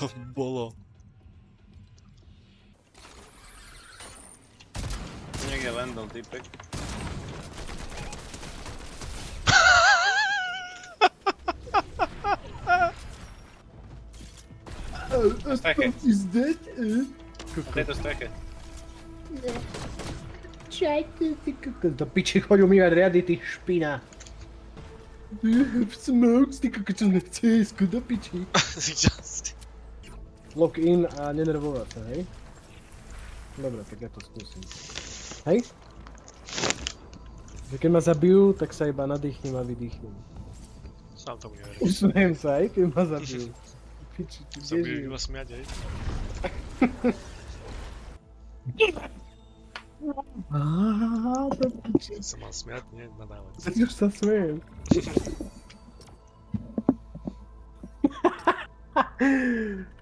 to bolo? Niekde landol typek. Streche. Is dead? Na tejto streche. Čajte, ty kokos. Do piči, choď umývať riady, ty špina. Do you have smokes? Ty kokos, čo nechce jesku, do piči. Lock in a nenervovať sa, hej? Dobre, tak ja to skúsim. Hej? Že keď ma zabijú, tak sa iba nadýchnem a vydýchnem. Sám tomu neverím. Usmejem sa, hej, keď ma zabijú. Piči, ty Sa budeš iba smiať, hej? Do piči. Sa mal smiať, nie nadávať. Teď už sa smejem.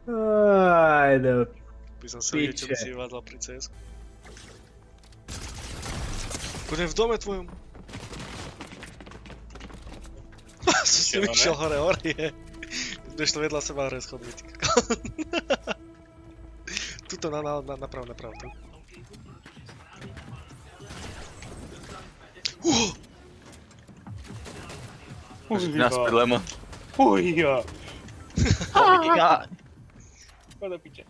Aj, no. By som sa vedieť, čo by si vyvádzal pri CS-ku. Budem v dome tvojom. Som si vyšiel hore, je. Budeš to vedľa seba hore schodmi, ty kokos. Tuto napravo, tu. Naspäť lemon. Fuja! Ja. Poď do piče.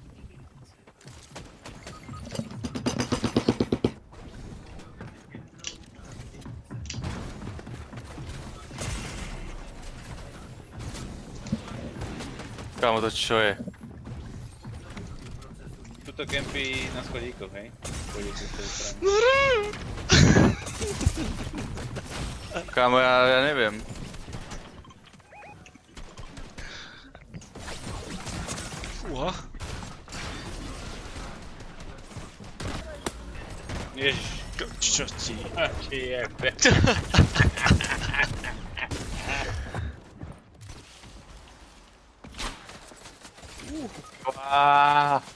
Kámo, to čo je? Tuto kempy na schodíkoch, hej? Pôjdete z tej strany. Kámo, ja neviem. Fúha. Ježiš. Čo ti? A ti jebe.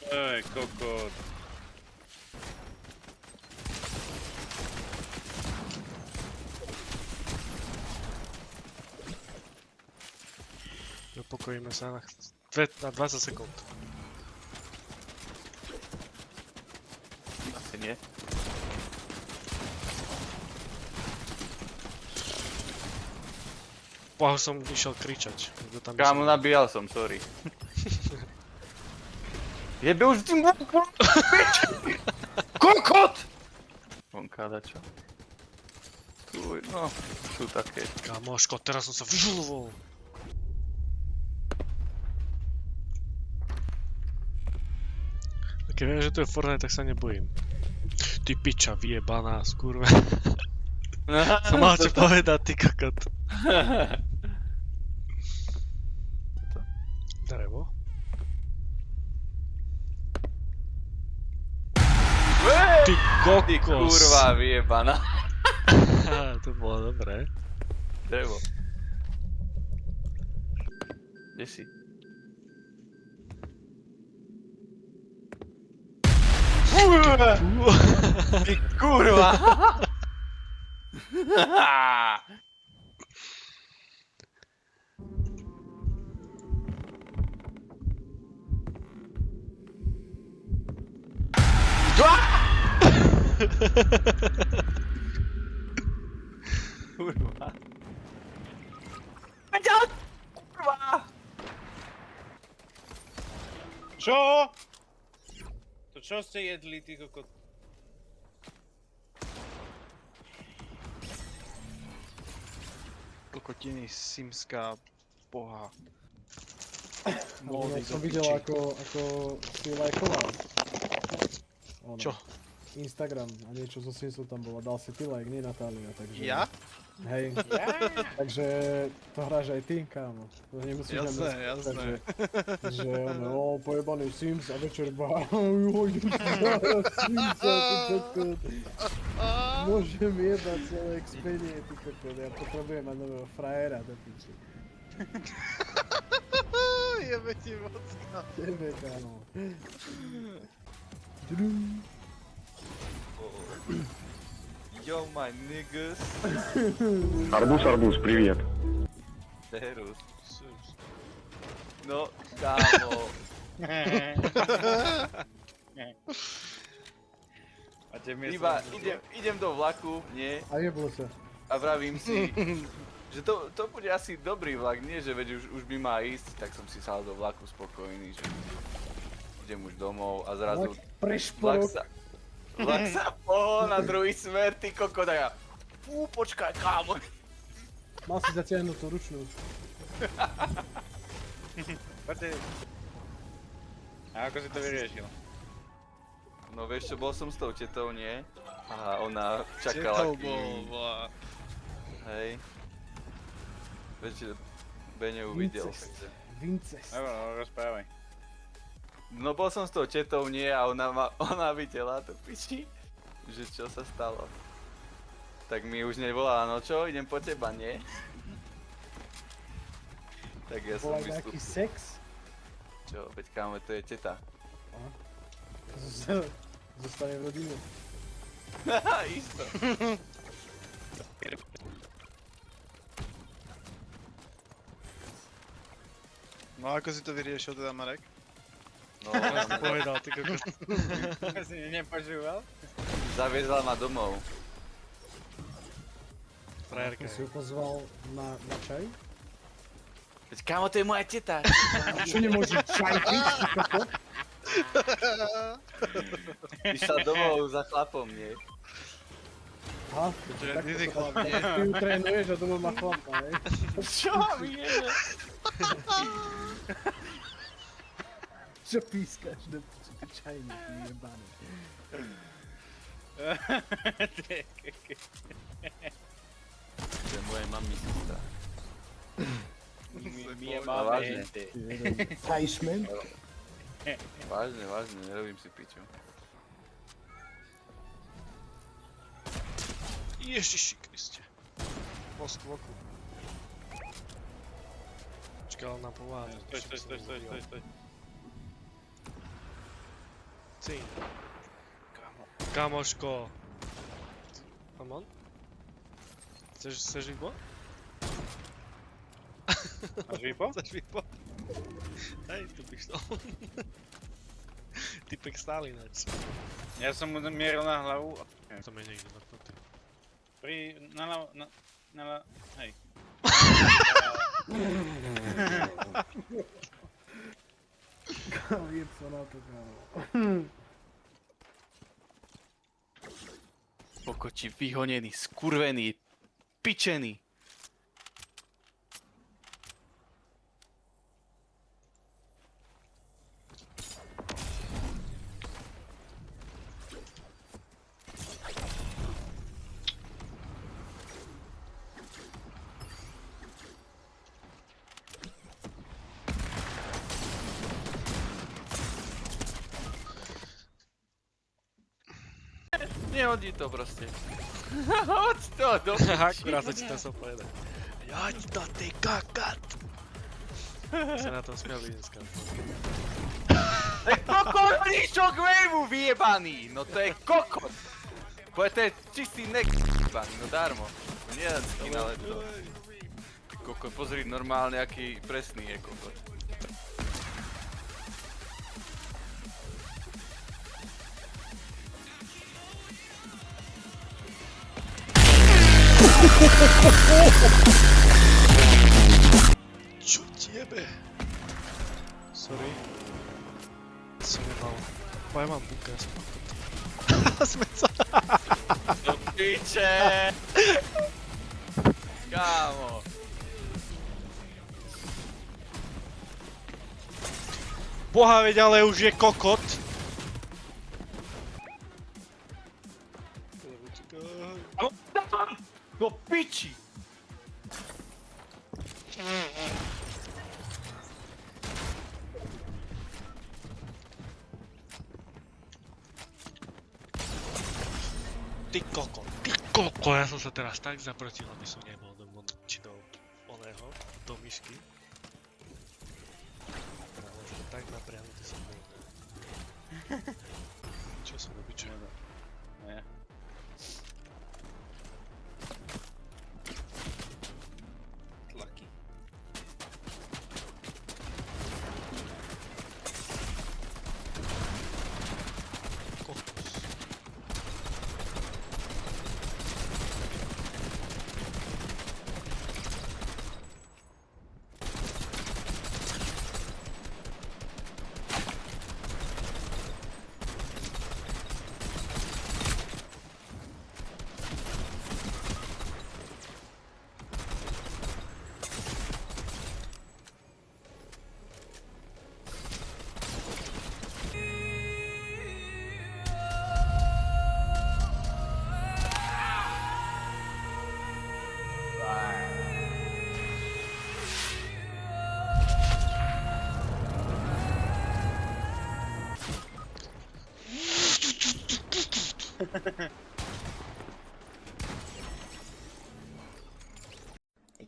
Ej, kokot. Upokojíme sa na 20 sekúnd. Asi nie. Poho som išiel kričať. Kámo, nabíjal som, sorry. Jebe už tým Kokot! vonká dačo. Tuj, no, sú také. Kamoško, teraz som sa vyžuloval. Keď viem, že to je Fortnite, tak sa nebojím. Ty piča, vyjebaná, skurve. Som mal ti povedať, ty kokot. Drevo. Ty kokos. Ty kurva vyjebaná. To bolo dobré. Drevo. Kde si? Ty kurva! Kurva. Kurva! Čo? To čo ste jedli, ty kokot? Kokotiny, simská boha. Ja som videl, ako si lajkoval. Ono, Čo? Instagram a niečo zo Simsov tam bolo. Dal si ty like, nie Natália, takže... Ja? Hej. Takže to hráš aj ty, kámo. To nemusíš len Jasné, myslieť, jasné. Že ono, pojebaný Sims a večer idú si zahrať Simsa, ty kokot. Môžem jedať celé expenie, ty kokot. Ja potrebujem mať nového frajera, do piči. Jebe ti mocka. Tebe, kámo. Yo, my niggas. Арбуз, привет. Serus. No, kámo. Máte miesto. Iba idem do vlaku, nie? A jeblo sa. A vravím si, že to bude asi dobrý vlak, nie? Že veď už by má ísť, tak som si sál do vlaku spokojný, že idem už domov a zrazu Prešporok. vlak sa pohol na druhý smer, ty kokot, a ja fú, počkaj, kámo. Mal si zatiahnutú ručnú. Poďte. A ako si to vyriešil? No vieš čo, bol som s tou tetou, nie? A ona čakala, Četou bol, boha. hej. Vieš, že Beňo uvidel, Incest. takže... Vincest. No, rozprávaj. No bol som s tou tetou, nie? A ona videla to piči, že čo sa stalo. Tak mi už nevolala, no čo, idem po teba, nie? Tak ja som Bola nejaký vystúpil. sex? Čo, veď kámo, to je teta. Zostane v rodine. Haha, isto. No ako si to vyriešil teda, Marek? No, Ja som povedal, ty kokos. Si nepočúval? zaviezla ma domov. Frajerka. Si ho pozval na čaj? Veď kámo, to je moja teta. A čo nemôže čaj piť? ty kokot? Išla domov za chlapom, nie? Aha, Čiže takto ty si to- chlap, nie? Ty ju trénuješ a doma má chlapka, hej? Čo mi je? Čo pískaš do čajník, jebaný. To je moje mami sestra. My A vážne, Fleischmann? vážne, nerobím si piču. Ježiši Kriste. Most v oku. Počkaj, ale nám pomáha. Stoj. Cín. Kamoško. Come on. Chceš vypo? Máš výpo? Chceš vypo? Hej, tu bych to. Typek stál ináč. Ja som mu mieril na hlavu. To je niekde napnutý. Hej. Jeb sa na to, kámo. Pokoči, vyhonený, skurvený, pičený. Nehodí to proste. Hoď to do Akurát sa ti to som povedal. Joď to, ty kokot! Sa na tom smiali dneska. kokot, ničo k waveu vyjebaný! No to je kokot! To je čistý nek vyjebaný, no darmo. To nie je skin, ale to... Ty kokot, pozri normálne, aký presný je kokot. Čo ti jebe? Sorry. Som nemal. Ja mám buka, som kokot. Sme sa. Do piče! Kámo. Boha veď, ale už je kokot. Do piči! Ty koko, ja som sa teraz tak zaprotil, aby som nebol či do oného, do myšky. Ale som tak napriahnutý som bol. Čo som robí, čo? Ja. Tlaky. It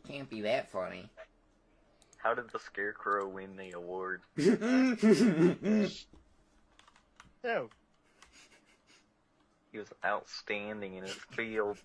can't be that funny. How did the Scarecrow win the award? No. He was outstanding in his field.